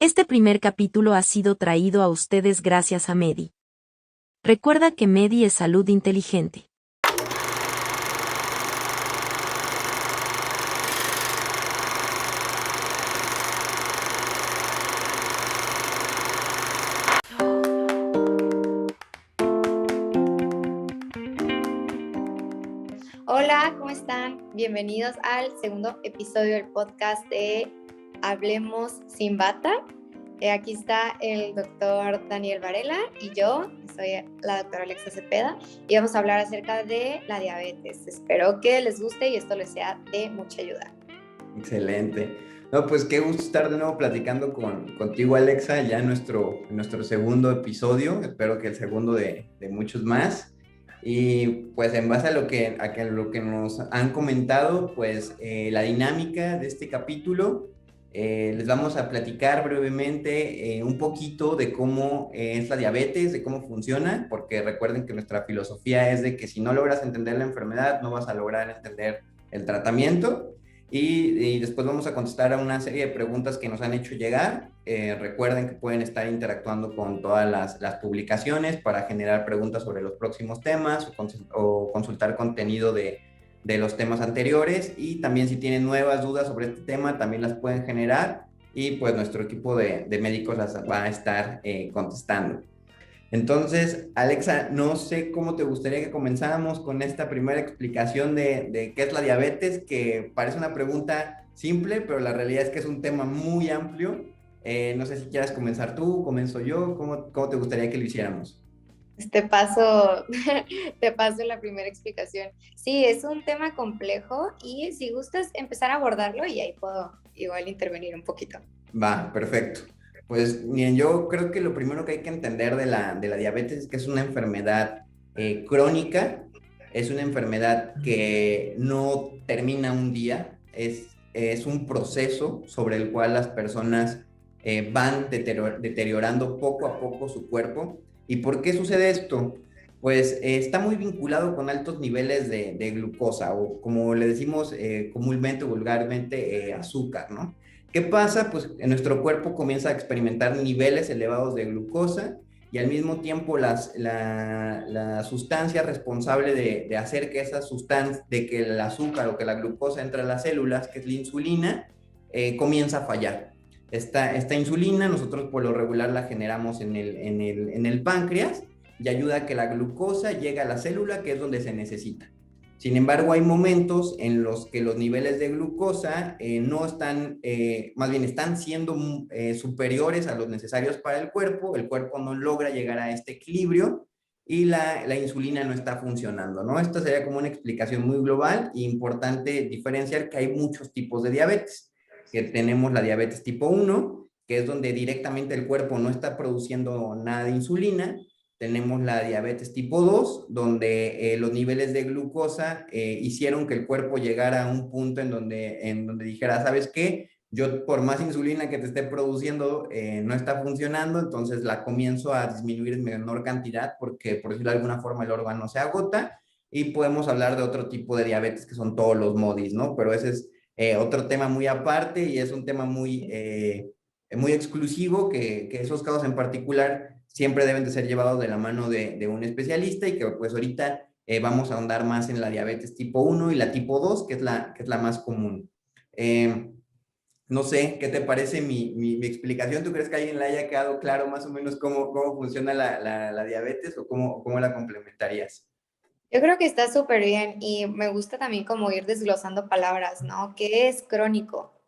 Este primer capítulo ha sido traído a ustedes gracias a Medi. Recuerda que Medi es salud inteligente. Hola, ¿cómo están? Bienvenidos al segundo episodio del podcast de Hablemos sin bata. Aquí está el doctor Daniel Varela y yo, soy la doctora Alexa Cepeda, y vamos a hablar acerca de la diabetes. Espero que les guste y esto les sea de mucha ayuda. Excelente. No, pues qué gusto estar de nuevo platicando contigo, Alexa, ya en nuestro segundo episodio. Espero que el segundo de muchos más. Y pues en base a lo que nos han comentado, pues la dinámica de este capítulo, les vamos a platicar brevemente un poquito de cómo es la diabetes, de cómo funciona, porque recuerden que nuestra filosofía es de que si no logras entender la enfermedad, no vas a lograr entender el tratamiento. Y después vamos a contestar a una serie de preguntas que nos han hecho llegar. Recuerden que pueden estar interactuando con todas las publicaciones para generar preguntas sobre los próximos temas o consultar contenido de los temas anteriores. Y también si tienen nuevas dudas sobre este tema, también las pueden generar y pues nuestro equipo de médicos las va a estar contestando. Entonces, Alexa, no sé cómo te gustaría que comenzáramos con esta primera explicación de qué es la diabetes, que parece una pregunta simple, pero la realidad es que es un tema muy amplio. No sé si quieras comenzar tú, comienzo yo, ¿cómo te gustaría que lo hiciéramos? Te paso, te paso la primera explicación. Sí, es un tema complejo y si gustas empezar a abordarlo y ahí puedo igual intervenir un poquito. Va, perfecto. Pues miren, yo creo que lo primero que hay que entender de la diabetes es que es una enfermedad crónica, es una enfermedad que no termina un día, es un proceso sobre el cual las personas van deteriorando poco a poco su cuerpo. ¿Y por qué sucede esto? Pues está muy vinculado con altos niveles de glucosa o como le decimos comúnmente, vulgarmente, azúcar, ¿no? ¿Qué pasa? Pues en nuestro cuerpo comienza a experimentar niveles elevados de glucosa y al mismo tiempo la sustancia responsable de hacer que esa sustancia, de que el azúcar o que la glucosa entre a las células, que es la insulina, comienza a fallar. Esta insulina nosotros por lo regular la generamos en el páncreas y ayuda a que la glucosa llegue a la célula, que es donde se necesita. Sin embargo, hay momentos en los que los niveles de glucosa no están, más bien están siendo superiores a los necesarios para el cuerpo no logra llegar a este equilibrio y la insulina no está funcionando, ¿no? Esta sería como una explicación muy global e importante diferenciar que hay muchos tipos de diabetes, que tenemos la diabetes tipo 1, que es donde directamente el cuerpo no está produciendo nada de insulina. Tenemos la diabetes tipo 2, donde los niveles de glucosa hicieron que el cuerpo llegara a un punto en donde dijera, ¿sabes qué? Yo por más insulina que te esté produciendo no está funcionando, entonces la comienzo a disminuir en menor cantidad porque, por decirlo de alguna forma, el órgano se agota y podemos hablar de otro tipo de diabetes que son todos los MODIs, ¿no? Pero ese es otro tema muy aparte y es un tema muy exclusivo que esos casos en particular siempre deben de ser llevados de la mano de un especialista y que pues ahorita vamos a ahondar más en la diabetes tipo 1 y la tipo 2, que es la más común. Eh, no sé, ¿qué te parece mi explicación? ¿Tú crees que a alguien le haya quedado claro más o menos cómo funciona la diabetes o cómo la complementarías? Yo creo que está súper bien y me gusta también como ir desglosando palabras, ¿no? ¿Qué es crónico?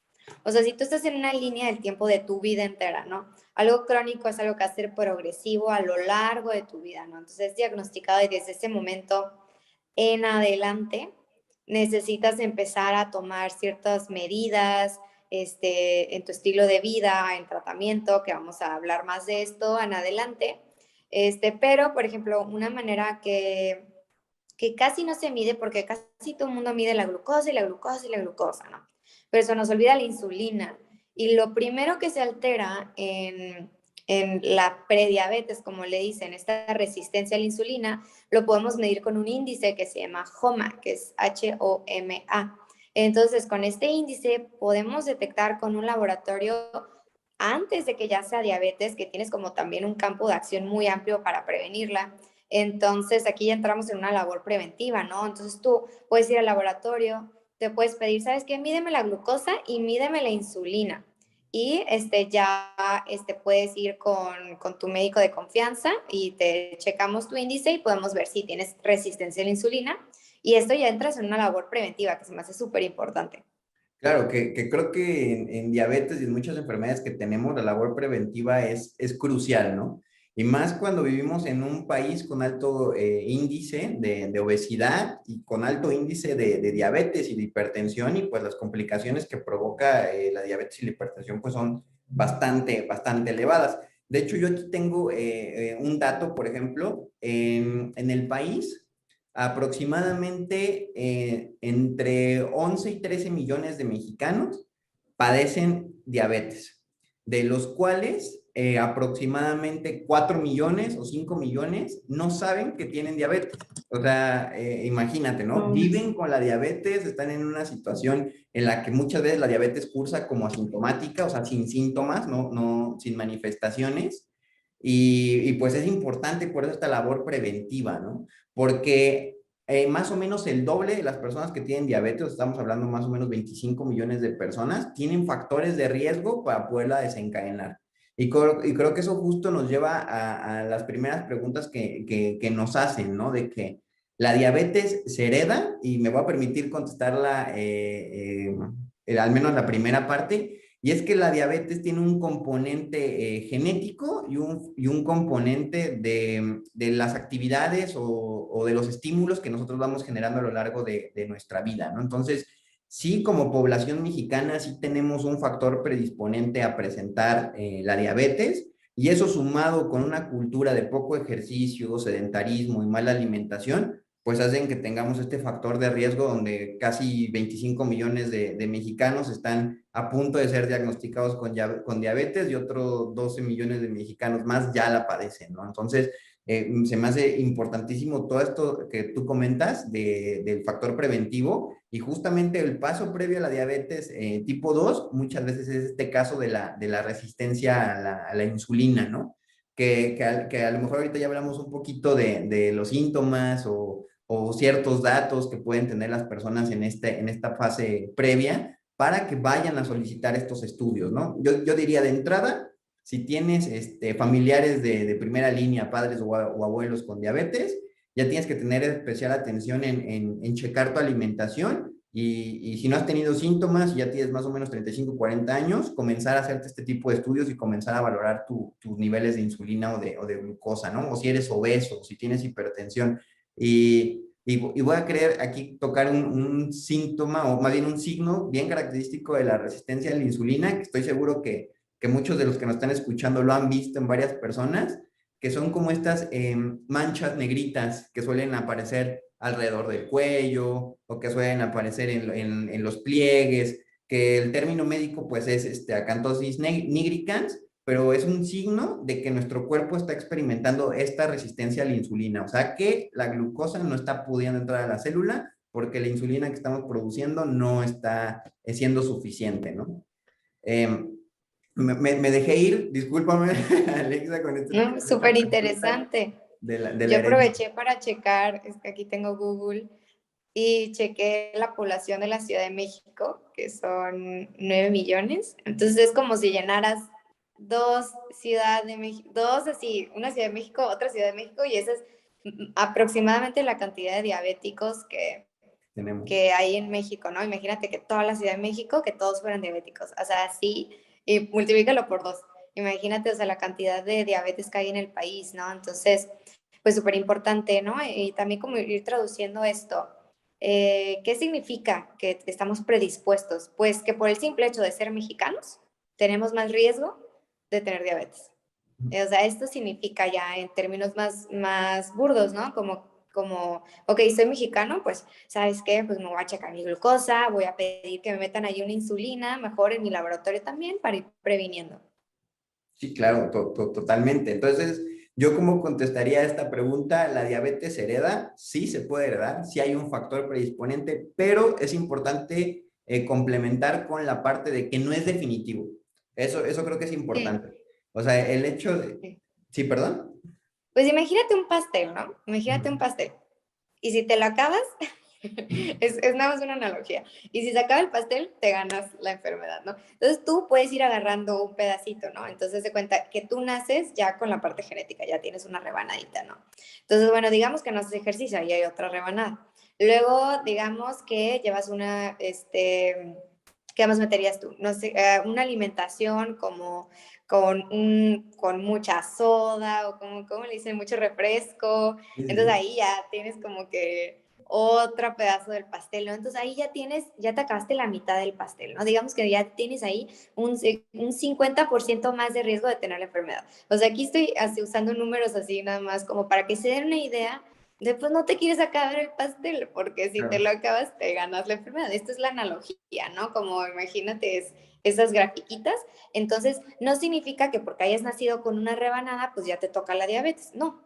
O sea, si tú estás en una línea del tiempo de tu vida entera, ¿no? Algo crónico es algo que va a ser progresivo a lo largo de tu vida, ¿no? Entonces es diagnosticado y desde ese momento en adelante necesitas empezar a tomar ciertas medidas en tu estilo de vida, en tratamiento, que vamos a hablar más de esto en adelante. Pero, por ejemplo, una manera que casi no se mide, porque casi todo el mundo mide la glucosa y la glucosa y la glucosa, ¿no? Pero se nos olvida la insulina. Y lo primero que se altera en la prediabetes, como le dicen, esta resistencia a la insulina, lo podemos medir con un índice que se llama HOMA, que es HOMA. Entonces, con este índice podemos detectar con un laboratorio antes de que ya sea diabetes, que tienes como también un campo de acción muy amplio para prevenirla. Entonces, aquí ya entramos en una labor preventiva, ¿no? Entonces, tú puedes ir al laboratorio, te puedes pedir, ¿sabes qué? Mídeme la glucosa y mídeme la insulina. Y ya puedes ir con tu médico de confianza y te checamos tu índice y podemos ver si tienes resistencia a la insulina. Y esto ya entras en una labor preventiva que se me hace súper importante. Claro, que creo que en diabetes y en muchas enfermedades que tenemos, la labor preventiva es crucial, ¿no? Y más cuando vivimos en un país con alto índice de obesidad y con alto índice de diabetes y de hipertensión, y pues las complicaciones que provoca la diabetes y la hipertensión pues son bastante elevadas. De hecho, yo aquí tengo un dato, por ejemplo, en el país aproximadamente entre 11 y 13 millones de mexicanos padecen diabetes, de los cuales aproximadamente 4 millones o 5 millones no saben que tienen diabetes. O sea, imagínate, ¿no? Viven con la diabetes, están en una situación en la que muchas veces la diabetes cursa como asintomática, o sea, sin síntomas, sin manifestaciones. Y pues es importante por eso esta labor preventiva, ¿no? Porque más o menos el doble de las personas que tienen diabetes, estamos hablando más o menos 25 millones de personas, tienen factores de riesgo para poderla desencadenar. Y creo que eso justo nos lleva a las primeras preguntas que nos hacen, ¿no? De que la diabetes se hereda, y me voy a permitir contestarla, al menos la primera parte, y es que la diabetes tiene un componente genético y un componente de las actividades o de los estímulos que nosotros vamos generando a lo largo de nuestra vida, ¿no? Entonces, sí, como población mexicana, sí tenemos un factor predisponente a presentar la diabetes, y eso sumado con una cultura de poco ejercicio, sedentarismo y mala alimentación, pues hacen que tengamos este factor de riesgo donde casi 25 millones de mexicanos están a punto de ser diagnosticados con diabetes, y otros 12 millones de mexicanos más ya la padecen, ¿no? Entonces, se me hace importantísimo todo esto que tú comentas del factor preventivo, y justamente el paso previo a la diabetes tipo 2 muchas veces es este caso de la resistencia a la insulina, ¿no? Que a lo mejor ahorita ya hablamos un poquito de los síntomas o ciertos datos que pueden tener las personas en esta fase previa para que vayan a solicitar estos estudios, ¿no? Yo diría de entrada, si tienes familiares de primera línea, padres o abuelos con diabetes, ya tienes que tener especial atención en checar tu alimentación, y si no has tenido síntomas, ya tienes más o menos 35, 40 años, comenzar a hacerte este tipo de estudios y comenzar a valorar tus niveles de insulina o de glucosa, ¿no? O si eres obeso, si tienes hipertensión. Y voy a querer aquí tocar un síntoma, o más bien un signo bien característico de la resistencia a la insulina, que estoy seguro que muchos de los que nos están escuchando lo han visto en varias personas, que son como estas manchas negritas que suelen aparecer alrededor del cuello, o que suelen aparecer en los pliegues, que el término médico pues es acantosis nigricans, pero es un signo de que nuestro cuerpo está experimentando esta resistencia a la insulina, o sea que la glucosa no está pudiendo entrar a la célula porque la insulina que estamos produciendo no está siendo suficiente, ¿no? Eh, me dejé ir, discúlpame, Alexa, con No, esta súper pregunta interesante. de la Yo herencia. aproveché para checar, es que aquí tengo Google, y chequé la población de la Ciudad de México, que son 9 millones. Entonces es como si llenaras dos Ciudad de México, dos así, una Ciudad de México, otra Ciudad de México, y esa es aproximadamente la cantidad de diabéticos Tenemos. que hay en México, ¿no? Imagínate que toda la Ciudad de México, que todos fueran diabéticos, o sea, así, y multiplícalo por dos. Imagínate, o sea, la cantidad de diabetes que hay en el país, ¿no? Entonces, pues súper importante, ¿no? Y también como ir traduciendo esto. ¿Qué significa que estamos predispuestos? Pues que por el simple hecho de ser mexicanos, tenemos más riesgo de tener diabetes. O sea, esto significa ya en términos más burdos, ¿no? Ok, soy mexicano, pues, ¿sabes qué? Pues me voy a checar mi glucosa, voy a pedir que me metan ahí una insulina, mejor en mi laboratorio también, para ir previniendo. Sí, claro, totalmente. Entonces, yo cómo contestaría esta pregunta, ¿la diabetes se hereda? Sí, se puede heredar, sí hay un factor predisponente, pero es importante complementar con la parte de que no es definitivo. Eso creo que es Sí, importante. O sea, el hecho de... sí. Sí, perdón. Pues imagínate un pastel, ¿no? Imagínate un Ujú. pastel. Y si te lo acabas, es nada más una analogía. Y si se acaba el pastel, te ganas la enfermedad, ¿no? Entonces tú puedes ir agarrando un pedacito, ¿no? Entonces se cuenta que tú naces ya con la parte genética, ya tienes una rebanadita, ¿no? Entonces, bueno, digamos que no haces ejercicio y hay otra rebanada. Luego, digamos que llevas ¿qué más meterías tú? No sé, una alimentación como con mucha soda o como le dicen, mucho refresco. Sí, sí, Entonces sí. ahí ya tienes como que otro pedazo del pastel, ¿no? Entonces ahí ya te acabaste la mitad del pastel, ¿no? Digamos que ya tienes ahí un 50% más de riesgo de tener la enfermedad. O sea, aquí estoy así usando números así nada más como para que se den una idea. Después no te quieres acabar el pastel, porque si te Claro. lo acabas, te ganas la enfermedad. Esta es la analogía, ¿no? Como imagínate esas grafiquitas. Entonces, no significa que porque hayas nacido con una rebanada, pues ya te toca la diabetes. No,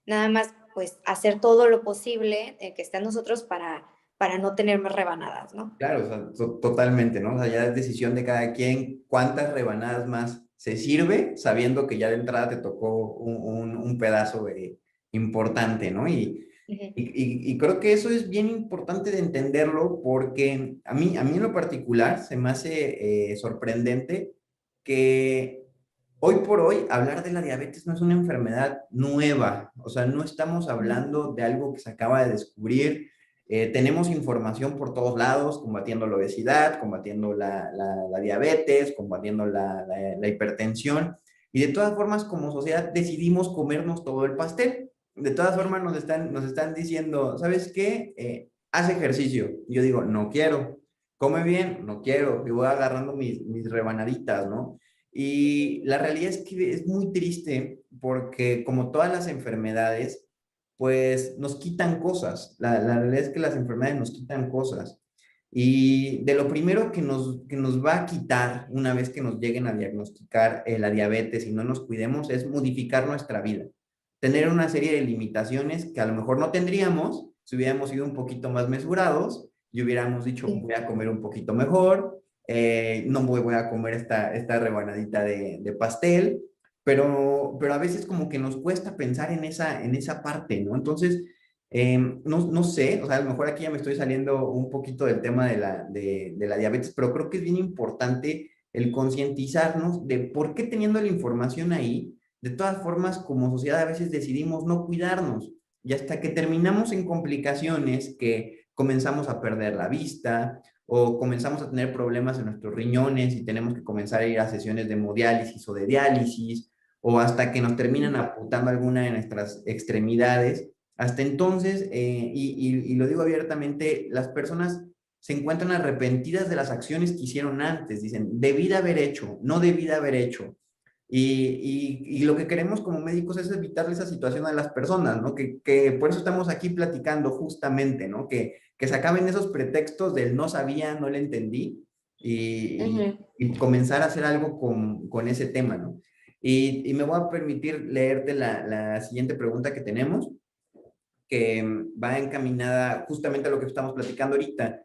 nada más pues hacer todo lo posible que esté en nosotros para no tener más rebanadas, ¿no? Claro, o sea, totalmente, ¿no? O sea, ya es decisión de cada quien cuántas rebanadas más se sirve, sabiendo que ya de entrada te tocó un pedazo importante, ¿no? Uh -huh. Y creo que eso es bien importante de entenderlo porque a mí en lo particular se me hace sorprendente que hoy por hoy hablar de la diabetes no es una enfermedad nueva, o sea, no estamos Uh -huh. hablando de algo que se acaba de descubrir. Tenemos información por todos lados, combatiendo la obesidad, combatiendo la diabetes, combatiendo la hipertensión. Y de todas formas, como sociedad, decidimos comernos todo el pastel. De todas formas, nos están diciendo, ¿sabes qué? Haz ejercicio. Y yo digo, no quiero. Come bien, no quiero. Y voy agarrando mis rebanaditas, ¿no? Y la realidad es que es muy triste porque como todas las enfermedades, pues nos quitan cosas. La realidad es que las enfermedades nos quitan cosas. Y de lo primero que nos va a quitar una vez que nos lleguen a diagnosticar la diabetes y no nos cuidemos es modificar nuestra vida. Tener una serie de limitaciones que a lo mejor no tendríamos si hubiéramos sido un poquito más mesurados y hubiéramos dicho, Sí. voy a comer un poquito mejor, no voy a comer esta rebanadita de pastel, pero a veces como que nos cuesta pensar en esa parte, ¿no? Entonces, no sé, o sea, a lo mejor aquí ya me estoy saliendo un poquito del tema de la diabetes, pero creo que es bien importante el concientizarnos de por qué teniendo la información ahí, de todas formas, como sociedad a veces decidimos no cuidarnos y hasta que terminamos en complicaciones que comenzamos a perder la vista o comenzamos a tener problemas en nuestros riñones y tenemos que comenzar a ir a sesiones de hemodiálisis o de diálisis o hasta que nos terminan amputando alguna de nuestras extremidades. Hasta entonces, y lo digo abiertamente, las personas se encuentran arrepentidas de las acciones que hicieron antes. Dicen, debí de haber hecho, no debí de haber hecho. Y lo que queremos como médicos es evitarle esa situación a las personas, ¿no? Que por eso estamos aquí platicando justamente, ¿no? Que se acaben esos pretextos del no sabía, no le entendí Uh y, -huh. y comenzar a hacer algo con ese tema, ¿no? Y me voy a permitir leerte la siguiente pregunta que tenemos, que va encaminada justamente a lo que estamos platicando ahorita.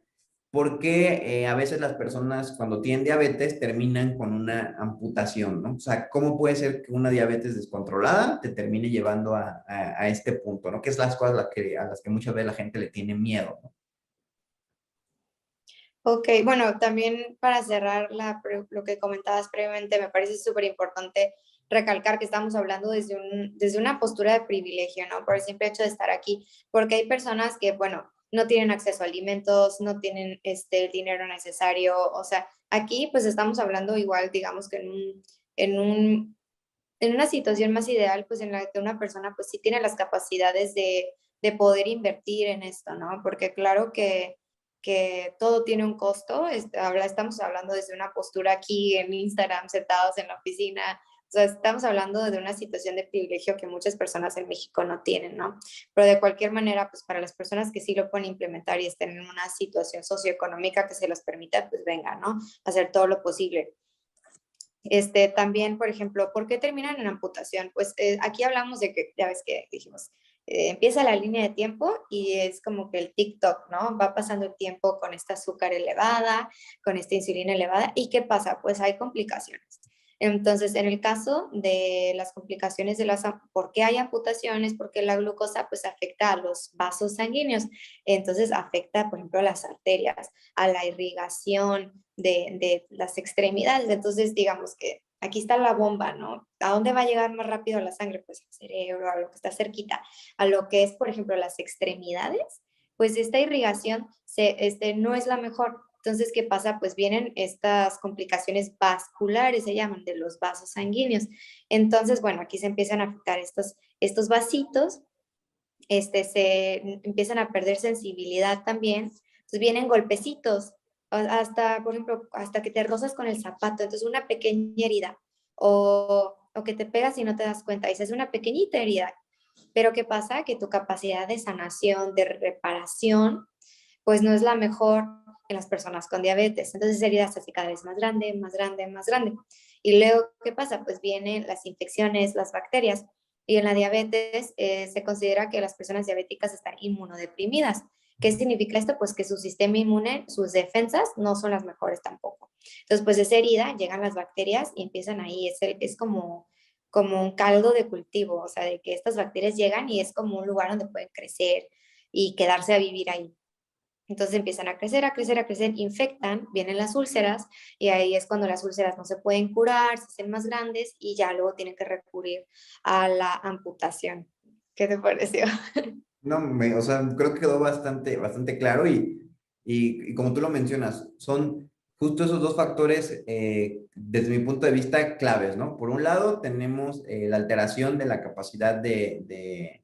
¿Por qué a veces las personas cuando tienen diabetes terminan con una amputación, ¿no? O sea, ¿cómo puede ser que una diabetes descontrolada te termine llevando a este punto, ¿no? Que es las cosas a las que muchas veces la gente le tiene miedo, ¿no? Ok, bueno, también para cerrar lo que comentabas previamente, me parece súper importante recalcar que estamos hablando desde una postura de privilegio, ¿no? Por el simple hecho de estar aquí, porque hay personas que, bueno, no tienen acceso a alimentos, no tienen el dinero necesario, o sea, aquí pues estamos hablando igual, digamos que en un, en una situación más ideal, pues en la que una persona pues sí tiene las capacidades de poder invertir en esto, ¿no? Porque claro que todo tiene un costo, estamos hablando desde una postura aquí en Instagram, sentados en la oficina, o sea, estamos hablando de una situación de privilegio que muchas personas en México no tienen, ¿no? Pero de cualquier manera, pues para las personas que sí lo pueden implementar y estén en una situación socioeconómica que se los permita, pues venga, ¿no? Hacer todo lo posible. También, por ejemplo, ¿por qué terminan en amputación? Pues aquí hablamos de que, ya ves que dijimos, empieza la línea de tiempo y es como que el TikTok, ¿no? Va pasando el tiempo con esta azúcar elevada, con esta insulina elevada, ¿y qué pasa? Pues hay complicaciones. Entonces, en el caso de las complicaciones de ¿por qué hay amputaciones? Porque la glucosa pues afecta a los vasos sanguíneos, entonces afecta, por ejemplo, a las arterias, a la irrigación de las extremidades. Entonces, digamos que aquí está la bomba, ¿no? ¿A dónde va a llegar más rápido la sangre? Pues al cerebro, a lo que está cerquita, a lo que es, por ejemplo, las extremidades, pues esta irrigación no es la mejor. Entonces, ¿qué pasa? Pues vienen estas complicaciones vasculares, se llaman, de los vasos sanguíneos. Entonces, bueno, aquí se empiezan a afectar estos vasitos, se empiezan a perder sensibilidad también. Entonces vienen golpecitos, hasta, por ejemplo, hasta que te rozas con el zapato, entonces una pequeña herida, o que te pegas y no te das cuenta, y se hace una pequeñita herida. Pero ¿qué pasa? Que tu capacidad de sanación, de reparación, pues no es la mejor en las personas con diabetes. Entonces esa herida se hace cada vez más grande, más grande, más grande. Y luego, ¿qué pasa? Pues vienen las infecciones, las bacterias. Y en la diabetes se considera que las personas diabéticas están inmunodeprimidas. ¿Qué significa esto? Pues que su sistema inmune, sus defensas no son las mejores tampoco. Entonces, pues esa herida, llegan las bacterias y empiezan ahí. Es como un caldo de cultivo, o sea, de que estas bacterias llegan y es como un lugar donde pueden crecer y quedarse a vivir ahí. Entonces empiezan a crecer, a crecer, a crecer, infectan, vienen las úlceras y ahí es cuando las úlceras no se pueden curar, se hacen más grandes y ya luego tienen que recurrir a la amputación. ¿Qué te pareció? No, o sea, creo que quedó bastante claro y como tú lo mencionas, son justo esos dos factores, desde mi punto de vista, claves, ¿no? Por un lado, tenemos la alteración de la capacidad de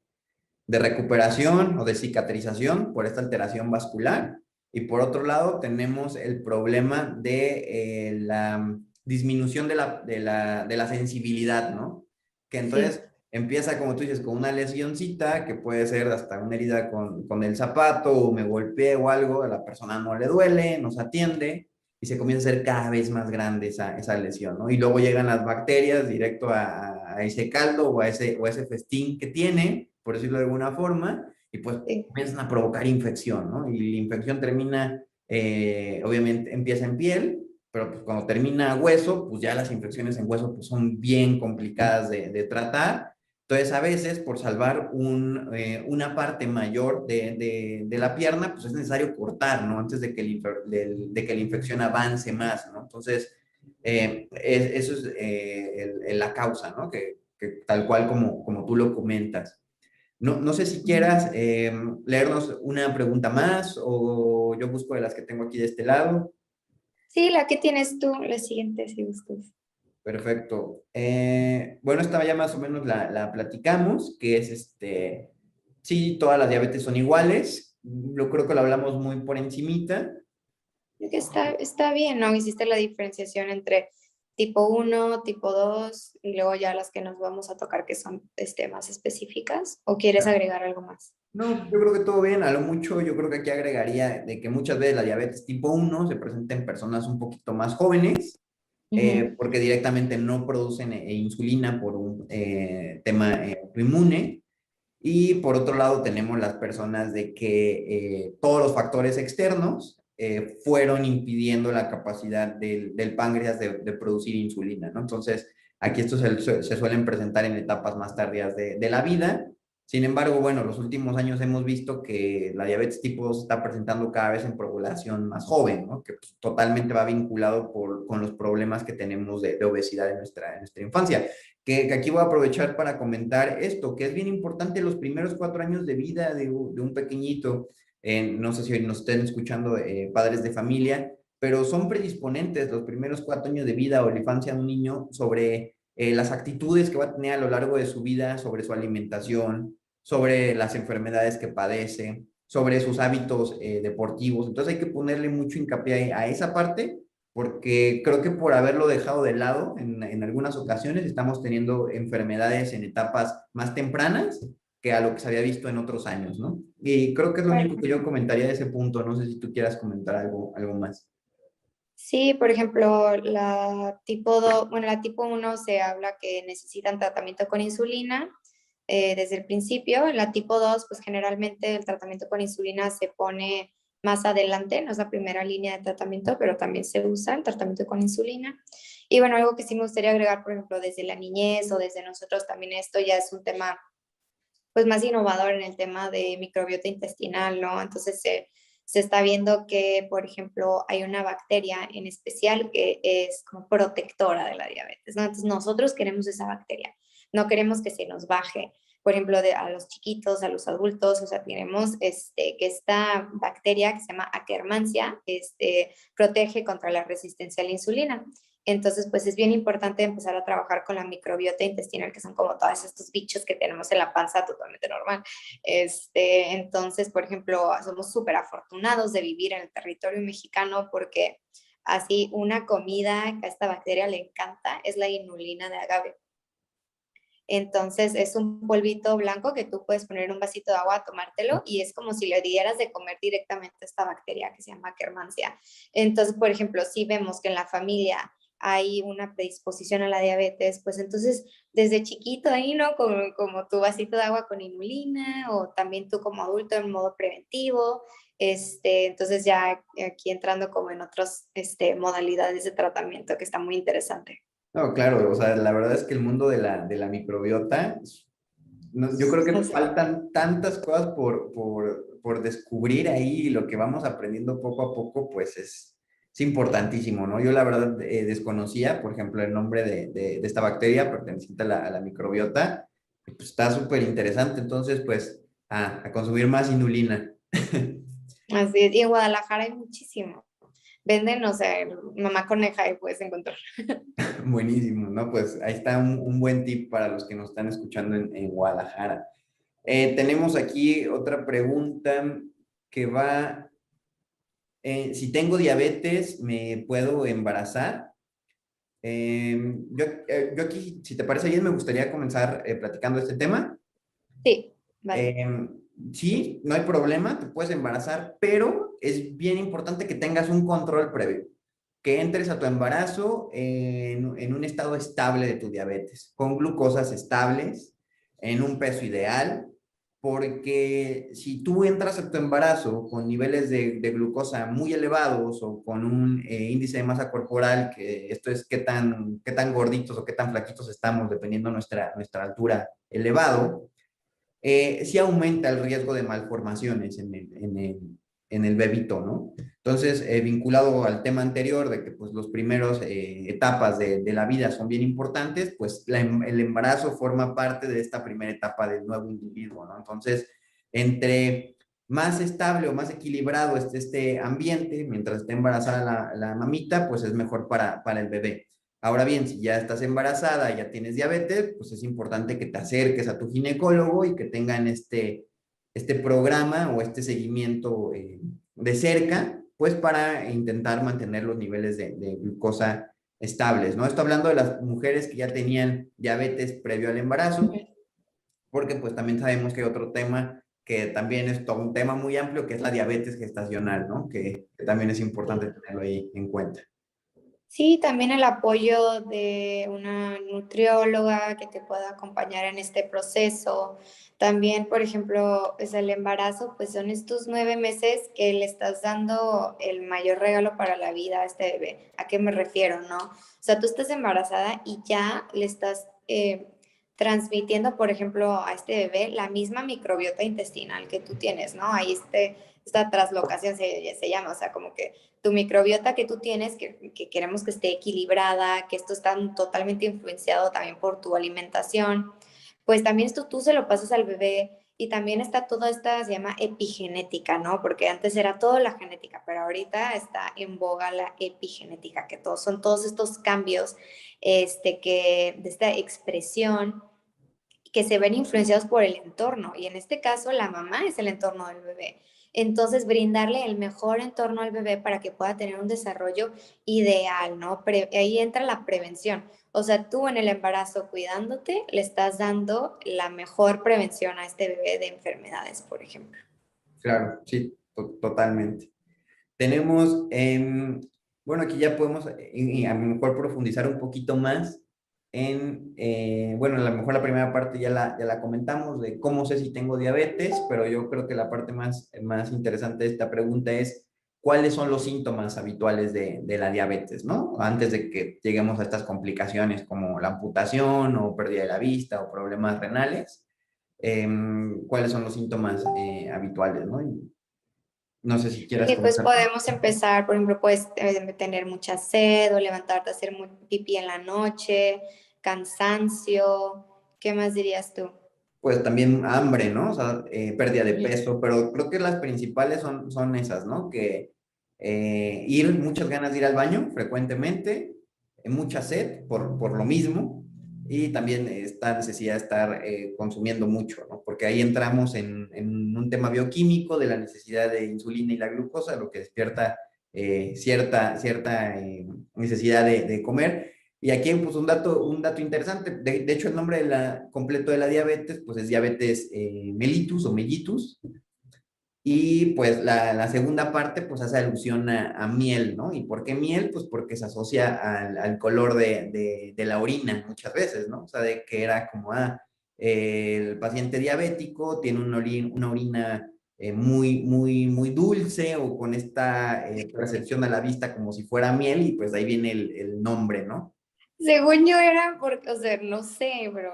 recuperación o de cicatrización por esta alteración vascular. Y por otro lado, tenemos el problema de la disminución de la sensibilidad, ¿no? Que Sí, entonces empieza, como tú dices, con una lesioncita, que puede ser hasta una herida con el zapato, o me golpeé o algo, a la persona no le duele, no se atiende, y se comienza a hacer cada vez más grande esa lesión, ¿no? Y luego llegan las bacterias directo a ese caldo o a ese festín que tiene, por decirlo de alguna forma, y pues sí. comienzan a provocar infección, ¿no? Y la infección termina, obviamente empieza en piel, pero pues cuando termina hueso, pues ya las infecciones en hueso pues son bien complicadas de tratar. Entonces, a veces, por salvar una parte mayor de la pierna, pues es necesario cortar, ¿no? Antes de que la infección avance más, ¿no? Entonces, eso es la causa, ¿no? Que tal cual como tú lo comentas. No sé si quieras leernos una pregunta más o yo busco de las que tengo aquí de este lado. Sí, la que tienes tú, la siguiente, si gustas. Perfecto. Bueno, esta ya más o menos la platicamos, que es sí, todas las diabetes son iguales. Yo creo que lo hablamos muy por encimita. Creo que está bien, ¿no? Hiciste la diferenciación entre tipo uno, tipo 2 y luego ya las que nos vamos a tocar que son más específicas. ¿O quieres agregar algo más? No, yo creo que todo bien. A lo mucho, yo creo que aquí agregaría de que muchas veces la diabetes tipo uno se presenta en personas un poquito más jóvenes, Ujú. porque directamente no producen insulina por un tema autoinmune. Y por otro lado tenemos las personas de que todos los factores externos fueron impidiendo la capacidad del páncreas de producir insulina, ¿no? Entonces, aquí estos se suelen presentar en etapas más tardías de la vida. Sin embargo, bueno, los últimos años hemos visto que la diabetes tipo 2 se está presentando cada vez en población más joven, ¿no? Que pues, totalmente va vinculado con los problemas que tenemos de obesidad en nuestra infancia. Que aquí voy a aprovechar para comentar esto, que es bien importante los primeros 4 años de vida de un pequeñito. No sé si hoy nos estén escuchando padres de familia, pero son predisponentes los primeros 4 años de vida o la infancia de un niño sobre las actitudes que va a tener a lo largo de su vida, sobre su alimentación, sobre las enfermedades que padece, sobre sus hábitos deportivos. Entonces hay que ponerle mucho hincapié a esa parte porque creo que por haberlo dejado de lado en algunas ocasiones estamos teniendo enfermedades en etapas más tempranas que a lo que se había visto en otros años, ¿no? Y creo que es lo único que yo comentaría de ese punto. No sé si tú quieras comentar algo más. Sí, por ejemplo, la tipo 2, bueno, la tipo uno se habla que necesitan tratamiento con insulina desde el principio. La tipo 2, pues generalmente el tratamiento con insulina se pone más adelante, no es la primera línea de tratamiento, pero también se usa el tratamiento con insulina. Y bueno, algo que sí me gustaría agregar, por ejemplo, desde la niñez o desde nosotros también esto ya es un tema pues más innovador en el tema de microbiota intestinal, ¿no? Entonces se está viendo que, por ejemplo, hay una bacteria en especial que es como protectora de la diabetes, ¿no? Entonces nosotros queremos esa bacteria, no queremos que se nos baje. Por ejemplo, a los chiquitos, a los adultos, o sea, tenemos que esta bacteria que se llama Akkermansia, protege contra la resistencia a la insulina. Entonces, pues es bien importante empezar a trabajar con la microbiota intestinal, que son como todos estos bichos que tenemos en la panza totalmente normal. Entonces, por ejemplo, somos súper afortunados de vivir en el territorio mexicano porque así una comida que a esta bacteria le encanta es la inulina de agave. Entonces es un polvito blanco que tú puedes poner en un vasito de agua, tomártelo y es como si le dieras de comer directamente a esta bacteria que se llama Akkermansia. Entonces, por ejemplo, si vemos que en la familia hay una predisposición a la diabetes, pues entonces desde chiquito ahí, ¿no? Como tu vasito de agua con inulina o también tú como adulto en modo preventivo. Entonces ya aquí entrando como en otras modalidades de tratamiento que está muy interesante. No, claro, o sea, la verdad es que el mundo de la microbiota, yo creo que Así. faltan tantas cosas por descubrir ahí y lo que vamos aprendiendo poco a poco, pues es importantísimo, ¿no? Yo la verdad desconocía, por ejemplo, el nombre de esta bacteria perteneciente a la microbiota, y pues está súper interesante, entonces, pues, a consumir más inulina. Así es, y en Guadalajara hay muchísimo. Venden, no sé, mamá coneja y puedes encontrar. Buenísimo, ¿no? Pues ahí está un buen tip para los que nos están escuchando en Guadalajara. Tenemos aquí otra pregunta que va, si tengo diabetes, ¿me puedo embarazar? Yo aquí, si te parece bien, me gustaría comenzar platicando este tema. Sí, vale. Eh, sí, no hay problema, te puedes embarazar, pero es bien importante que tengas un control previo, que entres a tu embarazo en un estado estable de tu diabetes, con glucosas estables, en un peso ideal, porque si tú entras a tu embarazo con niveles de glucosa muy elevados o con un índice de masa corporal, que esto es qué tan gorditos o qué tan flaquitos estamos, dependiendo nuestra altura elevado, sí aumenta el riesgo de malformaciones en el bebito, ¿no? Entonces, vinculado al tema anterior de que pues los primeros etapas de la vida son bien importantes, pues el embarazo forma parte de esta primera etapa del nuevo individuo, ¿no? Entonces, entre más estable o más equilibrado esté este ambiente, mientras esté embarazada la mamita, pues es mejor para el bebé. Ahora bien, si ya estás embarazada, ya tienes diabetes, pues es importante que te acerques a tu ginecólogo y que tengan este programa o este seguimiento de cerca, pues para intentar mantener los niveles de glucosa estables, ¿no? Esto hablando de las mujeres que ya tenían diabetes previo al embarazo, porque pues también sabemos que hay otro tema que también es todo un tema muy amplio, que es la diabetes gestacional, ¿no? Que también es importante tenerlo ahí en cuenta. Sí, también el apoyo de una nutrióloga que te pueda acompañar en este proceso. También, por ejemplo, es el embarazo, pues son estos 9 meses que le estás dando el mayor regalo para la vida a este bebé. ¿A qué me refiero, no? O sea, tú estás embarazada y ya le estás transmitiendo, por ejemplo, a este bebé la misma microbiota intestinal que tú tienes, ¿no? Ahí esta traslocación se llama, o sea, como que tu microbiota que tú tienes, que queremos que esté equilibrada, que esto está totalmente influenciado también por tu alimentación, pues también esto tú se lo pasas al bebé y también está toda esta, se llama epigenética, ¿no? Porque antes era toda la genética, pero ahorita está en boga la epigenética, que todos son todos estos cambios, de esta expresión que se ven influenciados por el entorno y en este caso la mamá es el entorno del bebé. Entonces, brindarle el mejor entorno al bebé para que pueda tener un desarrollo ideal, ¿no? Ahí entra la prevención. O sea, tú en el embarazo cuidándote, le estás dando la mejor prevención a este bebé de enfermedades, por ejemplo. Claro, sí, totalmente. Tenemos, bueno, aquí ya podemos y a lo mejor profundizar un poquito más bueno, a lo mejor la primera parte ya la comentamos de cómo sé si tengo diabetes, pero yo creo que la parte más interesante de esta pregunta es cuáles son los síntomas habituales de la diabetes, ¿no? Antes de que lleguemos a estas complicaciones como la amputación o pérdida de la vista o problemas renales, cuáles son los síntomas habituales, ¿no? Y no sé si quieras Y pues comentar. podemos empezar, por ejemplo, puedes tener mucha sed o levantarte a hacer pipí en la noche, cansancio. ¿Qué más dirías tú? Pues también hambre, ¿no? O sea, pérdida de peso, pero creo que las principales son esas, ¿no? Que muchas ganas de ir al baño frecuentemente, mucha sed por lo mismo, y también esta necesidad de estar consumiendo mucho, ¿no? Porque ahí entramos en un tema bioquímico de la necesidad de insulina y la glucosa, lo que despierta cierta necesidad de comer. Y aquí, pues, un dato interesante. De hecho, el nombre completo de la diabetes, pues, es diabetes mellitus o mellitus. Y, pues, la segunda parte, pues, hace alusión a miel, ¿no? ¿Y por qué miel? Pues, porque se asocia al color de la orina muchas veces, ¿no? O sea, de que era como, el paciente diabético tiene una orina muy, muy, muy dulce o con esta percepción a la vista como si fuera miel y pues de ahí viene el nombre, ¿no? Según yo era porque, o sea, no sé, pero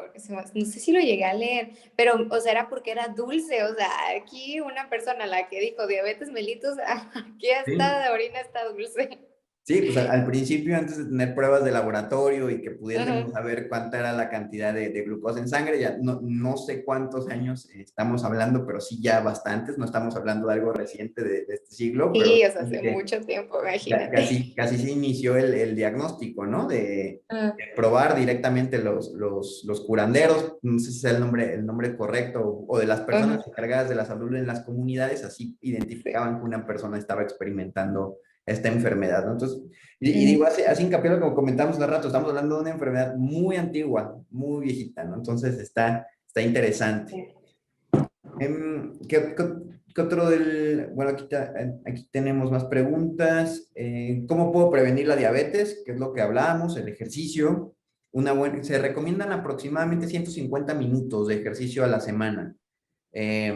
no sé si lo llegué a leer, pero, o sea, era porque era dulce, o sea, aquí una persona la que dijo diabetes mellitus, aquí hasta Sí. de orina está dulce. Sí, pues al principio, antes de tener pruebas de laboratorio y que pudiésemos Ajá. saber cuánta era la cantidad de glucosa en sangre, ya no sé cuántos años estamos hablando, pero sí ya bastantes, no estamos hablando de algo reciente de este siglo, pero Sí, o sea, sí hace que mucho tiempo, imagínate. casi se inició el diagnóstico, ¿no? Ah, De probar directamente los curanderos, no sé si sea el nombre correcto, o de las personas ajá, encargadas de la salud en las comunidades, así sí. identificaban que una persona estaba experimentando esta enfermedad, ¿no? Entonces, y digo, Mm. así hincapié lo que comentamos hace rato, estamos hablando de una enfermedad muy antigua, muy viejita, ¿no? Entonces está interesante. ¿Qué otro bueno, aquí tenemos más preguntas. ¿Cómo puedo prevenir la diabetes? Que es lo que hablábamos, el ejercicio. Se recomiendan aproximadamente 150 minutos de ejercicio a la semana. Eh,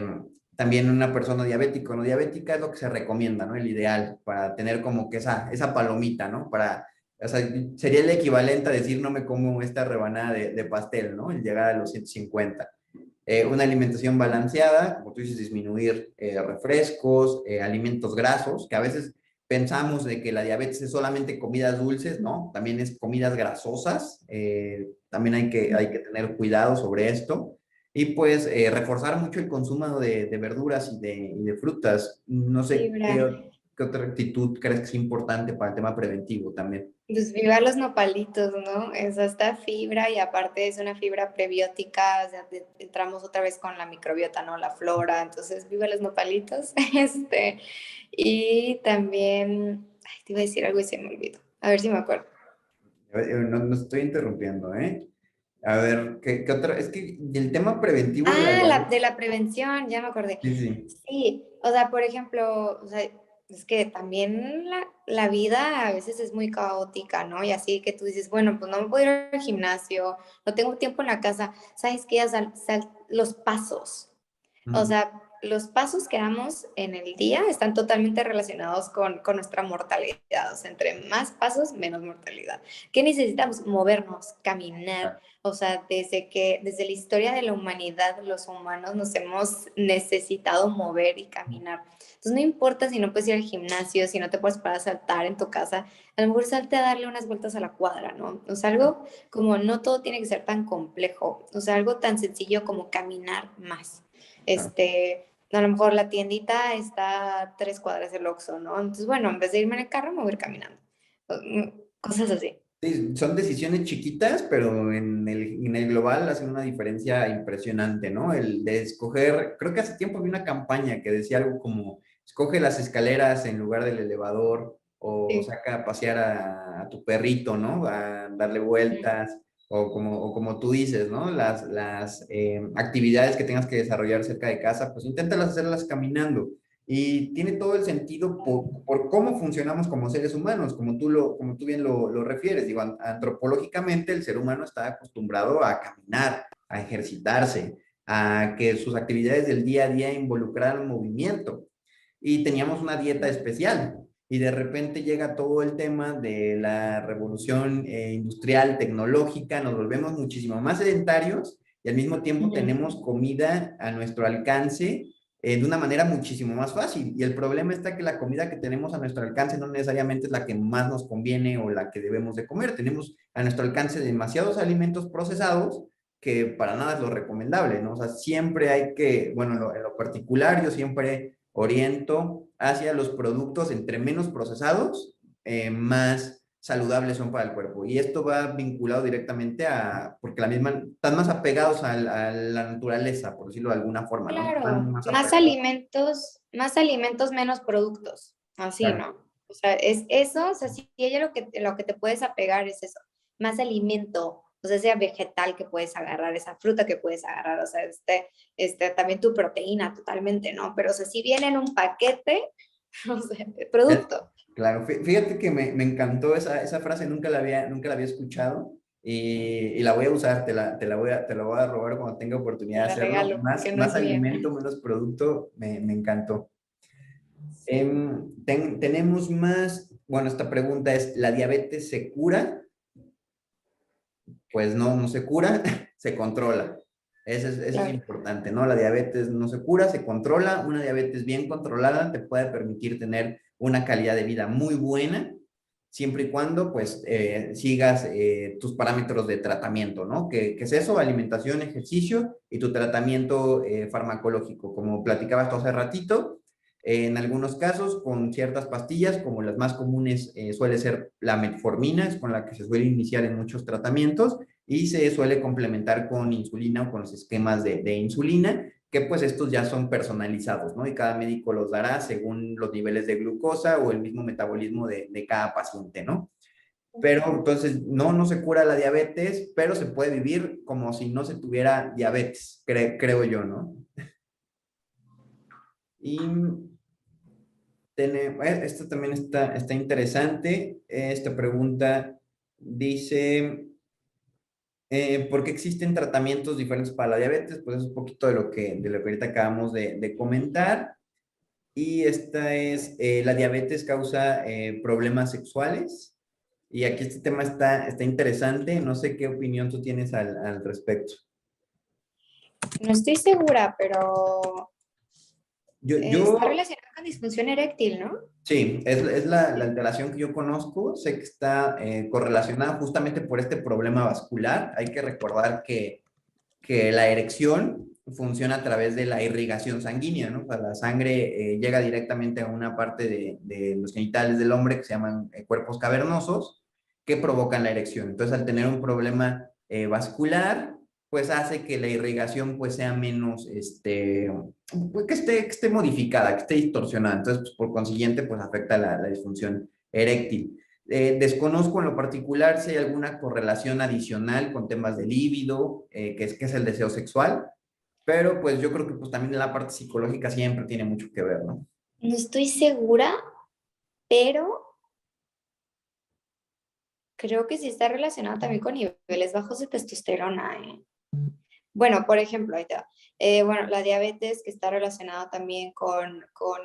También una persona diabética o no diabética es lo que se recomienda, ¿no? El ideal para tener como que esa palomita, ¿no? O sea, sería el equivalente a decir no me como esta rebanada de pastel, ¿no? El llegar a los 150. Una alimentación balanceada, como tú dices, disminuir refrescos, alimentos grasos, que a veces pensamos de que la diabetes es solamente comidas dulces, ¿no? También es comidas grasosas, también hay que tener cuidado sobre esto. Y pues reforzar mucho el consumo de verduras y de frutas. No sé Fibra. qué otra actitud crees que es importante para el tema preventivo también. Pues viva los nopalitos, ¿no? Es esta fibra y aparte es una fibra prebiótica, o sea, entramos otra vez con la microbiota, ¿no? La flora, entonces viva los nopalitos. Y también, ay, te iba a decir algo y se me olvidó. A ver si me acuerdo. No estoy interrumpiendo, ¿eh? A ver, ¿qué otra? Es que el tema preventivo de la Ah, diabetes. de la prevención, ya me acordé. Sí, sí. Sí, o sea, por ejemplo, o sea, es que también la vida a veces es muy caótica, ¿no? Y así que tú dices, bueno, pues no me puedo ir al gimnasio, no tengo tiempo en la casa, ¿sabes qué? Los pasos. O Ujú. sea, los pasos que damos en el día están totalmente relacionados con nuestra mortalidad. O sea, entre más pasos, menos mortalidad. ¿Qué necesitamos? Movernos, caminar. Ah, O sea, desde la historia de la humanidad, los humanos nos hemos necesitado mover y caminar. Entonces, no importa si no puedes ir al gimnasio, si no te puedes parar a saltar en tu casa, a lo mejor salte a darle unas vueltas a la cuadra, ¿no? O sea, algo como no todo tiene que ser tan complejo. O sea, algo tan sencillo como caminar más. ah. A lo mejor la tiendita está a 3 cuadras del Oxxo, ¿no? Entonces, bueno, en vez de irme en el carro, me voy a ir caminando. Cosas así. Sí, son decisiones chiquitas, pero en el global hacen una diferencia impresionante, ¿no? El de escoger, creo que hace tiempo vi una campaña que decía algo como, escoge las escaleras en lugar del elevador, o Sí. saca a pasear a tu perrito, ¿no? A darle vueltas, o como tú dices, ¿no? Las actividades que tengas que desarrollar cerca de casa, pues inténtalas hacerlas caminando. Y tiene todo el sentido por cómo funcionamos como seres humanos, como tú bien lo refieres. Digo, antropológicamente el ser humano está acostumbrado a caminar, a ejercitarse, a que sus actividades del día a día involucraran movimiento. y teníamos una dieta especial. Y de repente llega todo el tema de la revolución industrial, tecnológica, nos volvemos muchísimo más sedentarios y al mismo tiempo tenemos comida a nuestro alcance de una manera muchísimo más fácil. Y el problema está que la comida que tenemos a nuestro alcance no necesariamente es la que más nos conviene o la que debemos de comer. Tenemos a nuestro alcance demasiados alimentos procesados que para nada es lo recomendable, ¿no? O sea, siempre hay que, bueno, en lo particular yo siempre oriento hacia los productos entre menos procesados, más saludables son para el cuerpo. Y esto va vinculado directamente a, porque la misma, están más apegados a la naturaleza, por decirlo de alguna forma, ¿no? Están Claro, más apegados. más alimentos, menos productos, así, Claro. ¿no? O sea, es eso, o sea, si ella lo que te puedes apegar es eso, más alimento, o sea, sea vegetal que puedes agarrar, esa fruta que puedes agarrar, o sea, también tu proteína totalmente, ¿no? Pero, o sea, si viene en un paquete, o sea, Es- producto. Claro, fíjate que me encantó esa frase, nunca la había escuchado y la voy a usar, te la voy a robar cuando tenga Te oportunidad de la hacerlo. regalo porque no Más es mía. alimento, menos producto, me encantó. Sí. Tenemos más, bueno, esta pregunta es, ¿la diabetes se cura? Pues no, no se cura, se controla. Eso es Claro. importante, ¿no? La diabetes no se cura, se controla. Una diabetes bien controlada te puede permitir tener una calidad de vida muy buena, siempre y cuando, pues, sigas tus parámetros de tratamiento, ¿no? ¿Qué es eso? Alimentación, ejercicio y tu tratamiento farmacológico. Como platicabas tú hace ratito, en algunos casos, con ciertas pastillas, como las más comunes suele ser la metformina, es con la que se suele iniciar en muchos tratamientos, y se suele complementar con insulina o con los esquemas de insulina, que pues estos ya son personalizados, ¿no? Y cada médico los dará según los niveles de glucosa o el mismo metabolismo de cada paciente, ¿no? Pero entonces no se cura la diabetes, pero se puede vivir como si no se tuviera diabetes, creo yo, ¿no? Y esto también está interesante. Esta pregunta dice, ¿por qué existen tratamientos diferentes para la diabetes? Pues es un poquito de lo que ahorita acabamos de comentar. Y esta es, la diabetes causa problemas sexuales. Y aquí este tema está interesante. No sé qué opinión tú tienes al respecto. No estoy segura, pero está Yo relacionado con disfunción eréctil, ¿no? Sí, es la alteración que yo conozco. Sé que está correlacionada justamente por este problema vascular. Hay que recordar que la erección funciona a través de la irrigación sanguínea, ¿no? O sea, la sangre llega directamente a una parte de los genitales del hombre que se llaman cuerpos cavernosos que provocan la erección. Entonces, al tener un problema vascular, pues hace que la irrigación pues sea menos, pues, que esté modificada, que esté distorsionada. Entonces, pues, por consiguiente, pues afecta la disfunción eréctil. Desconozco en lo particular si hay alguna correlación adicional con temas de líbido, que es el deseo sexual, pero pues yo creo que pues también la parte psicológica siempre tiene mucho que ver, ¿no? No estoy segura, pero creo que sí está relacionado también con niveles bajos de testosterona, ¿eh? Bueno, por ejemplo, ahí te va. Bueno, la diabetes que está relacionada también con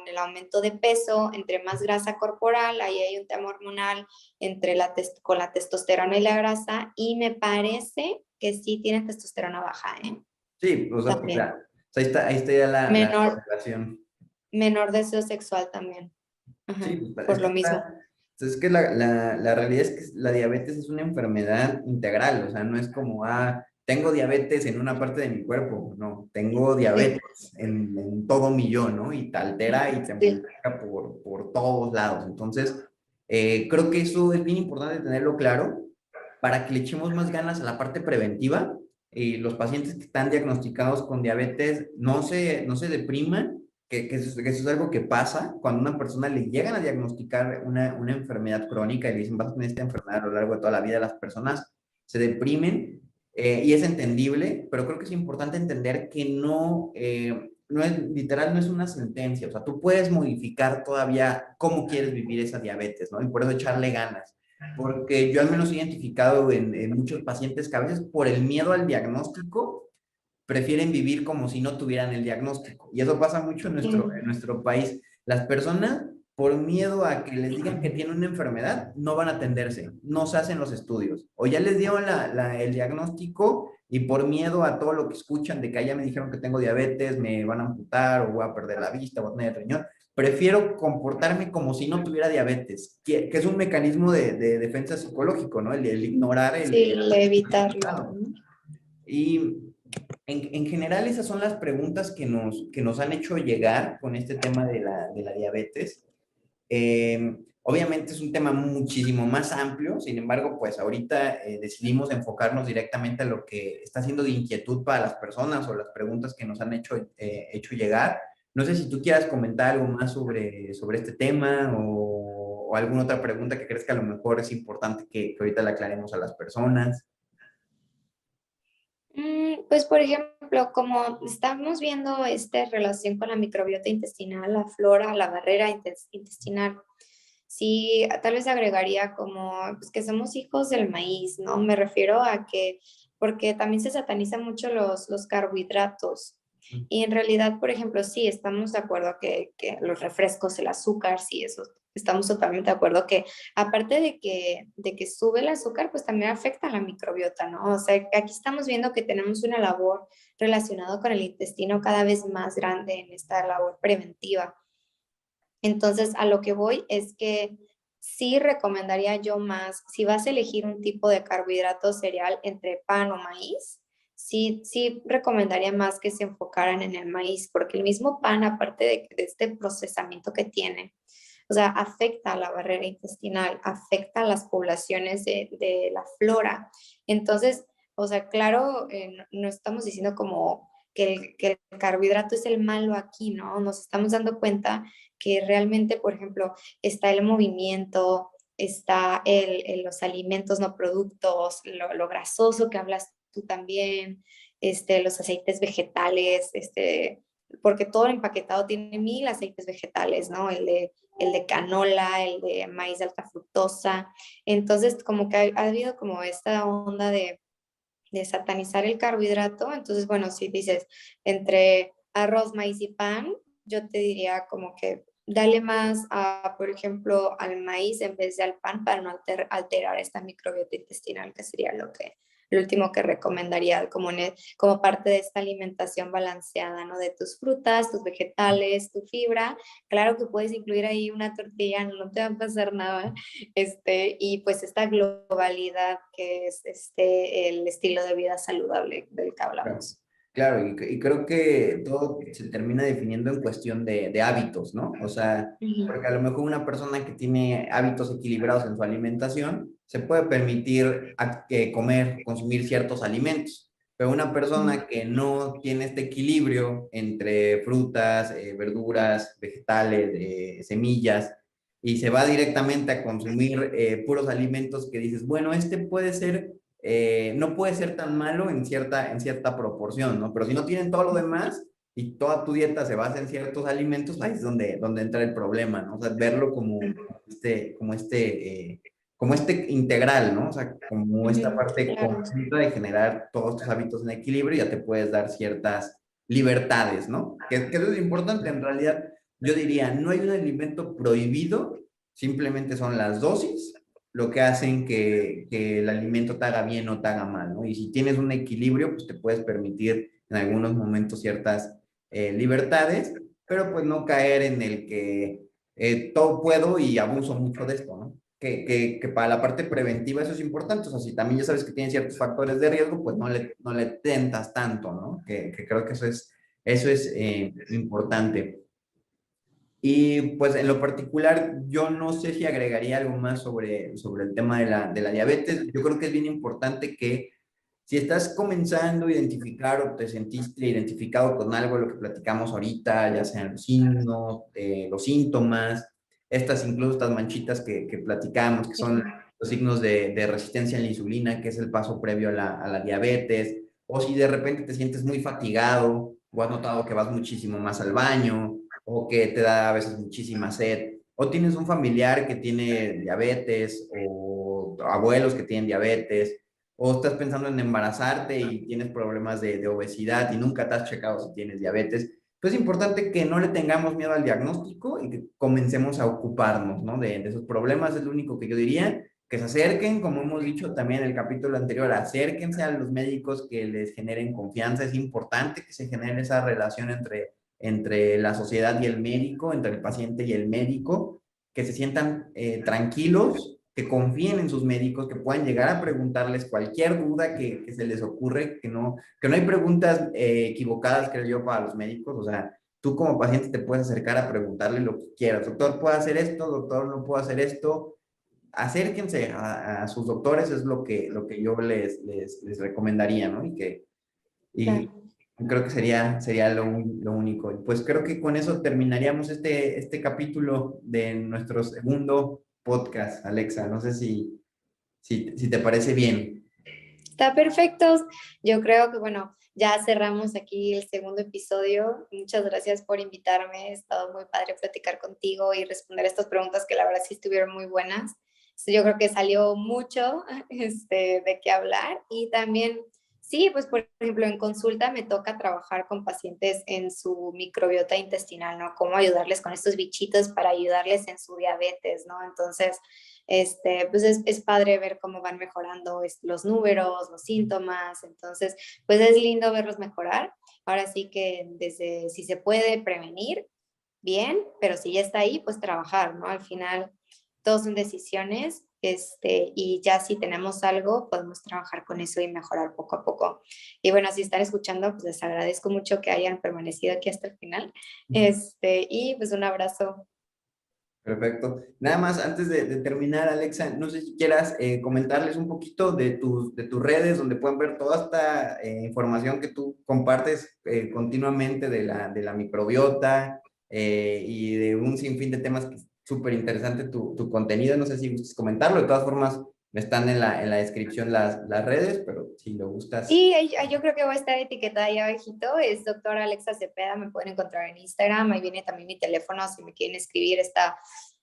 el aumento de peso, entre más grasa corporal, ahí hay un tema hormonal con la testosterona y la grasa, y me parece que sí tiene testosterona baja, ¿eh? Sí, o sea, pues También. ya, o sea, ahí está ya la Menor, correlación. menor deseo sexual también. Sí, Ajá, pues, por lo mismo. es que la realidad es que la diabetes es una enfermedad integral, o sea, no es como, tengo diabetes en una parte de mi cuerpo, no, tengo Sí, diabetes en todo mi yo, ¿no? Y te altera y te sí. modifica por todos lados. Entonces, creo que eso es bien importante tenerlo claro para que le echemos más ganas a la parte preventiva. Y los pacientes que están diagnosticados con diabetes no se depriman, que eso es algo que pasa cuando a una persona le llegan a diagnosticar una enfermedad crónica y le dicen vas a tener esta enfermedad a lo largo de toda la vida. Las personas se deprimen y es entendible, pero creo que es importante entender que no es literal, no es una sentencia. O sea, tú puedes modificar todavía cómo quieres vivir esa diabetes, ¿no? Y por eso echarle ganas, porque yo al menos he identificado en muchos pacientes que a veces por el miedo al diagnóstico prefieren vivir como si no tuvieran el diagnóstico. Y eso pasa mucho en Sí. nuestro país. Las personas, por miedo a que les digan que tienen una enfermedad, no van a atenderse, no se hacen los estudios. O ya les dieron el diagnóstico y por miedo a todo lo que escuchan de que ya me dijeron que tengo diabetes, me van a amputar o voy a perder la vista, voy a tener riñón, prefiero comportarme como si no tuviera diabetes, que es un mecanismo de defensa psicológico, ¿no? El ignorar Sí, el evitarlo, ¿no? y en general esas son las preguntas que nos han hecho llegar con este tema de la diabetes. Obviamente es un tema muchísimo más amplio, sin embargo, pues ahorita decidimos enfocarnos directamente a lo que está siendo de inquietud para las personas o las preguntas que nos han hecho llegar. No sé si tú quieras comentar algo más sobre este tema o alguna otra pregunta que crees que a lo mejor es importante que ahorita le aclaremos a las personas. Pues, por ejemplo, como estamos viendo esta relación con la microbiota intestinal, la flora, la barrera intestinal, sí, tal vez agregaría como pues, que somos hijos del maíz, ¿no? Me refiero a que, porque también se satanizan mucho los carbohidratos. Y en realidad, por ejemplo, sí, estamos de acuerdo que los refrescos, el azúcar, sí, eso, estamos totalmente de acuerdo que aparte de que sube el azúcar, pues también afecta a la microbiota, ¿no? O sea, aquí estamos viendo que tenemos una labor relacionada con el intestino cada vez más grande en esta labor preventiva. Entonces, a lo que voy es que sí recomendaría yo más, si vas a elegir un tipo de carbohidrato cereal entre pan o maíz, sí recomendaría más que se enfocaran en el maíz, porque el mismo pan, aparte de este procesamiento que tiene, o sea, afecta a la barrera intestinal, afecta a las poblaciones de la flora. Entonces, o sea, claro, no estamos diciendo como que el carbohidrato es el malo aquí, ¿no? Nos estamos dando cuenta que realmente, por ejemplo, está el movimiento, está los alimentos no productos, lo grasoso que hablas tú también, los aceites vegetales, porque todo el empaquetado tiene 1000 aceites vegetales, ¿no? El de canola, el de maíz de alta fructosa. Entonces, como que ha habido como esta onda de satanizar el carbohidrato. Entonces, bueno, si dices entre arroz, maíz y pan, yo te diría como que dale más a, por ejemplo, al maíz en vez de al pan para no alterar esta microbiota intestinal, que sería lo último que recomendaría como, como parte de esta alimentación balanceada, ¿no? De tus frutas, tus vegetales, tu fibra. Claro que puedes incluir ahí una tortilla, no te va a pasar nada, y pues esta globalidad que es el estilo de vida saludable del que Claro, hablamos. claro, y creo que todo se termina definiendo en cuestión de hábitos, ¿no? O sea, porque a lo mejor una persona que tiene hábitos equilibrados en su alimentación se puede permitir comer, consumir ciertos alimentos, pero una persona que no tiene este equilibrio entre frutas, verduras, vegetales, semillas, y se va directamente a consumir puros alimentos que dices, bueno, este puede ser no puede ser tan malo en cierta proporción, ¿no? Pero si no tienen todo lo demás y toda tu dieta se basa en ciertos alimentos, ahí es donde entra el problema, ¿no? O sea, verlo como este integral, ¿no? O sea, como esta parte Claro. conjunta de generar todos tus hábitos en equilibrio, ya te puedes dar ciertas libertades, ¿no? Que eso es importante, en realidad, yo diría, no hay un alimento prohibido, simplemente son las dosis lo que hacen que el alimento te haga bien o te haga mal, ¿no? Y si tienes un equilibrio, pues te puedes permitir en algunos momentos ciertas libertades, pero pues no caer en el que todo puedo y abuso mucho de esto, ¿no? Que para la parte preventiva eso es importante, o sea, si también ya sabes que tienes ciertos factores de riesgo, pues no le tentas tanto, ¿no? Que creo que eso es importante. Y pues en lo particular, yo no sé si agregaría algo más sobre el tema de la diabetes. Yo creo que es bien importante que si estás comenzando a identificar o te sentiste identificado con algo de lo que platicamos ahorita, ya sean los signos, los síntomas, incluso estas manchitas que platicamos, que son los signos de resistencia a la insulina, que es el paso previo a la diabetes, o si de repente te sientes muy fatigado o has notado que vas muchísimo más al baño o que te da a veces muchísima sed, o tienes un familiar que tiene diabetes, o abuelos que tienen diabetes, o estás pensando en embarazarte y tienes problemas de obesidad y nunca te has checado si tienes diabetes, pues es importante que no le tengamos miedo al diagnóstico y que comencemos a ocuparnos, ¿no? De esos problemas, es lo único que yo diría, que se acerquen, como hemos dicho también en el capítulo anterior, acérquense a los médicos que les generen confianza, es importante que se genere esa relación entre la sociedad y el médico, entre el paciente y el médico, que se sientan tranquilos, que confíen en sus médicos, que puedan llegar a preguntarles cualquier duda que se les ocurre, que no hay preguntas equivocadas, creo yo, para los médicos. O sea, tú como paciente te puedes acercar a preguntarle lo que quieras. Doctor, ¿puedo hacer esto? Doctor, ¿no puedo hacer esto? Acérquense a sus doctores, es lo que yo les recomendaría, ¿no? Y Claro. creo que sería lo único. Y pues creo que con eso terminaríamos este capítulo de nuestro segundo podcast, Alexa. No sé si te parece bien. Está perfecto. Yo creo que, bueno, ya cerramos aquí el segundo episodio. Muchas gracias por invitarme. Ha estado muy padre platicar contigo y responder estas preguntas que la verdad sí estuvieron muy buenas. Yo creo que salió mucho de qué hablar y también, sí, pues por ejemplo, en consulta me toca trabajar con pacientes en su microbiota intestinal, ¿no? Cómo ayudarles con estos bichitos para ayudarles en su diabetes, ¿no? Entonces, pues es padre ver cómo van mejorando los números, los síntomas, entonces, pues es lindo verlos mejorar. Ahora sí que desde si se puede prevenir, bien, pero si ya está ahí, pues trabajar, ¿no? Al final, todos son decisiones, y ya si tenemos algo, podemos trabajar con eso y mejorar poco a poco. Y bueno, si están escuchando, pues les agradezco mucho que hayan permanecido aquí hasta el final. Y pues un abrazo. Perfecto. Nada más, antes de terminar, Alexa, no sé si quieras comentarles un poquito de tus redes, donde pueden ver toda esta información que tú compartes continuamente de la microbiota y de un sinfín de temas que es súper interesante tu contenido. No sé si gustas comentarlo. De todas formas, están en la descripción las redes, pero si lo gustas. Y yo creo que va a estar etiquetada ahí abajito, es doctora Alexa Cepeda, me pueden encontrar en Instagram, ahí viene también mi teléfono, si me quieren escribir, está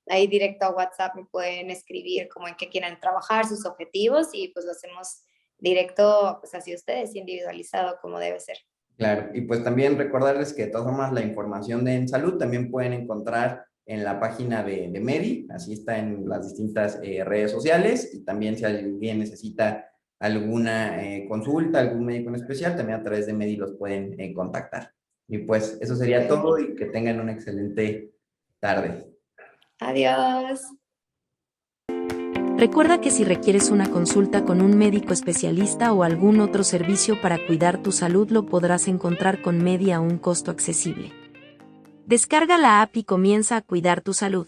ahí directo a WhatsApp, me pueden escribir como en qué quieran trabajar, sus objetivos, y pues lo hacemos directo, pues así ustedes, individualizado como debe ser. Claro, y pues también recordarles que de todas formas la información de En Salud también pueden encontrar en la página de Medi, así está en las distintas redes sociales, y también si alguien necesita alguna consulta, algún médico en especial, también a través de Medi los pueden contactar. Y pues eso sería todo y que tengan una excelente tarde. Adiós. Recuerda que si requieres una consulta con un médico especialista o algún otro servicio para cuidar tu salud, lo podrás encontrar con Medi a un costo accesible. Descarga la app y comienza a cuidar tu salud.